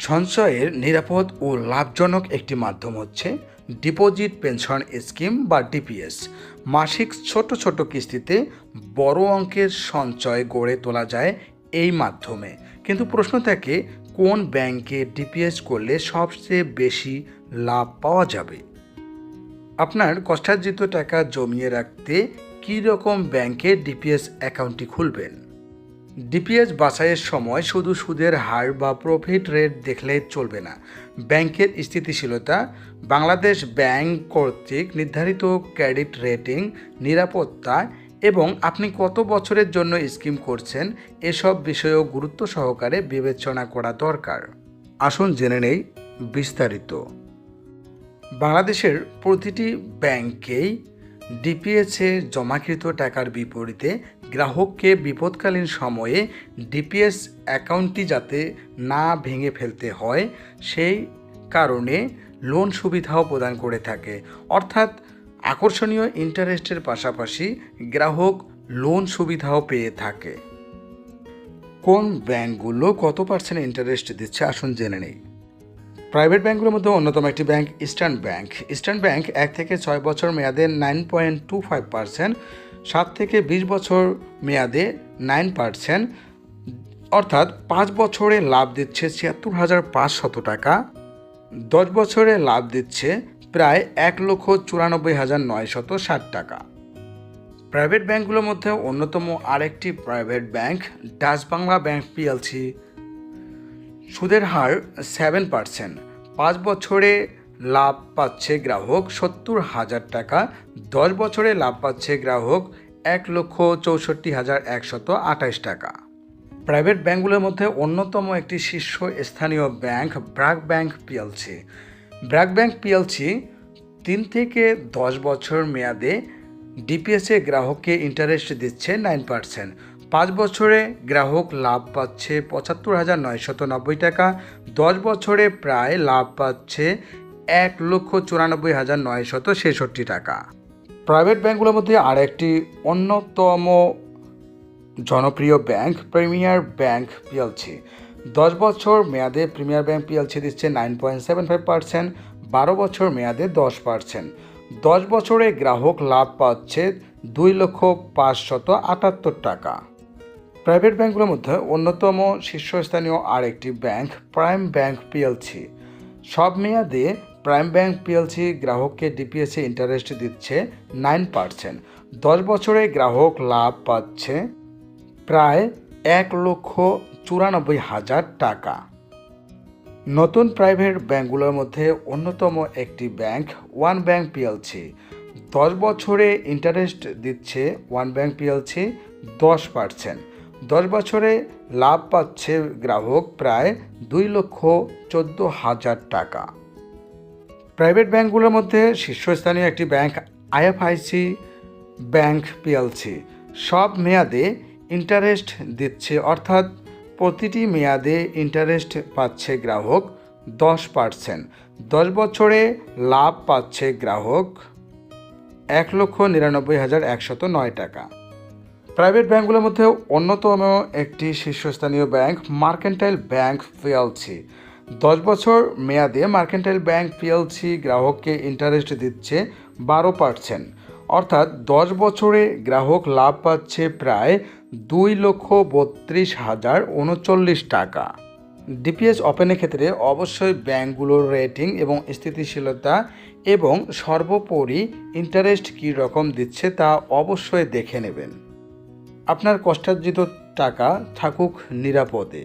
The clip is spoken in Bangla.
সঞ্চয়ের নিরাপদ ও লাভজনক একটি মাধ্যম হচ্ছে ডিপোজিট পেনশন স্কিম বা ডিপিএস। মাসিক ছোট ছোট কিস্তিতে বড় অঙ্কের সঞ্চয় গড়ে তোলা যায় এই মাধ্যমে। কিন্তু প্রশ্ন থাকে, কোন ব্যাংকে ডিপিএস করলে সবচেয়ে বেশি লাভ পাওয়া যাবে? আপনার কষ্টার্জিত টাকা জমিয়ে রাখতে কী রকম ব্যাংকে ডিপিএস অ্যাকাউন্টটি খুলবেন? ডিপিএস বাছাইয়ের সময় শুধু সুদের হার বা প্রফিট রেট দেখলে চলবে না। ব্যাংকের স্থিতিশীলতা, বাংলাদেশ ব্যাংক কর্তৃক নির্ধারিত ক্রেডিট রেটিং, নিরাপত্তা এবং আপনি কত বছরের জন্য স্কিম করছেন এসব বিষয়েও গুরুত্ব সহকারে বিবেচনা করা দরকার। আসুন জেনে নেই বিস্তারিত। বাংলাদেশের প্রতিটি ব্যাংকেই ডিপিএসে জমাকৃত টাকার বিপরীতে গ্রাহককে বিপদকালীন সময়ে ডিপিএস অ্যাকাউন্টটি যাতে না ভেঙে ফেলতে হয় সেই কারণে লোন সুবিধাও প্রদান করে থাকে। অর্থাৎ আকর্ষণীয় ইন্টারেস্টের পাশাপাশি গ্রাহক লোন সুবিধাও পেয়ে থাকে। কোন ব্যাংকগুলো কত পার্সেন্ট ইন্টারেস্ট দিচ্ছে আসুন জেনে নেই। প্রাইভেট ব্যাংকগুলোর মধ্যে অন্যতম একটি bank eastern bank. Eastern bank 1 থেকে 6 বছর মেয়াদে 9.25%, 7 থেকে 20 বছর মেয়াদে 9%, অর্থাৎ 5 বছরে লাভ দিচ্ছে 76,500 টাকা, 10 বছরে লাভ দিচ্ছে প্রায় 1,94,960 টাকা। প্রাইভেট ব্যাংকগুলোর মধ্যে অন্যতম আরেকটি private bank Dutch Bangla bank PLC. সুদের হার 7%, 5 বছরে লাভ পাচ্ছে গ্রাহক 70,000 টাকা, 10 বছরে লাভ পাচ্ছে গ্রাহক 1,64,128 টাকা। প্রাইভেট ব্যাংকগুলোর মধ্যে অন্যতম একটি শীর্ষস্থানীয় bank BRAC bank PLC. BRAC bank PLC 3 থেকে 10 বছর মেয়াদে ডিপিএসে গ্রাহককে ইন্টারেস্ট দিচ্ছে 9%, 5 বছরে গ্রাহক লাভ পাচ্ছে 75,990 টাকা, 10 বছরে প্রায় লাভ পাচ্ছে 1,94,966 টাকা। প্রাইভেট ব্যাংকগুলোর মধ্যে আরেকটি অন্যতম জনপ্রিয় ব্যাংক প্রিমিয়ার ব্যাংক পিএলসি। 10 বছর মেয়াদে প্রিমিয়ার ব্যাংক পিএলসি দিচ্ছে 9.75%, 12 বছর মেয়াদে 10%, 10 বছরে গ্রাহক লাভ পাচ্ছে 2,578 টাকা। প্রাইভেট ব্যাংকগুলোর মধ্যে অন্যতম শীর্ষস্থানীয় আরেকটি ব্যাংক প্রাইম ব্যাংক পিএলসি। সব মেয়াদে প্রাইম ব্যাংক পিএলসি গ্রাহককে ডিপিএসে ইন্টারেস্ট দিচ্ছে 9%, 10 বছরে গ্রাহক লাভ পাচ্ছে প্রায় 1,94,000 টাকা। নতুন প্রাইভেট ব্যাংকগুলোর মধ্যে অন্যতম একটি ব্যাংক ওয়ান ব্যাংক পিএলসি। 10 বছরে ইন্টারেস্ট দিচ্ছে ওয়ান ব্যাংক পিএলসি 10%, 10 বছরে লাভ পাচ্ছে গ্রাহক প্রায় 2,14,000 টাকা। প্রাইভেট ব্যাংকগুলোর মধ্যে শীর্ষস্থানীয় একটি ব্যাংক আইএফআইসি ব্যাংক পিএলসি। সব মেয়াদে ইন্টারেস্ট দিচ্ছে, অর্থাৎ প্রতিটি মেয়াদে ইন্টারেস্ট পাচ্ছে গ্রাহক 10%, 10 বছরে লাভ পাচ্ছে গ্রাহক 1,99,109 টাকা। প্রাইভেট ব্যাংকগুলোর মধ্যে অন্যতম একটি শীর্ষস্থানীয় ব্যাংক মার্কেন্টাইল ব্যাংক পিএলসি। 10 বছর মেয়াদে মার্কেন্টাইল ব্যাংক পিএলসি গ্রাহককে ইন্টারেস্ট দিচ্ছে 12%, অর্থাৎ 10 বছরে গ্রাহক লাভ পাচ্ছে প্রায় 2,32,039 টাকা। ডিপিএস ওপেনের ক্ষেত্রে অবশ্যই ব্যাংকগুলোর রেটিং এবং স্থিতিশীলতা এবং সর্বোপরি ইন্টারেস্ট কী রকম দিচ্ছে তা অবশ্যই দেখে নেবেন। আপনার কষ্টার্জিত টাকা থাকুক নিরাপদে।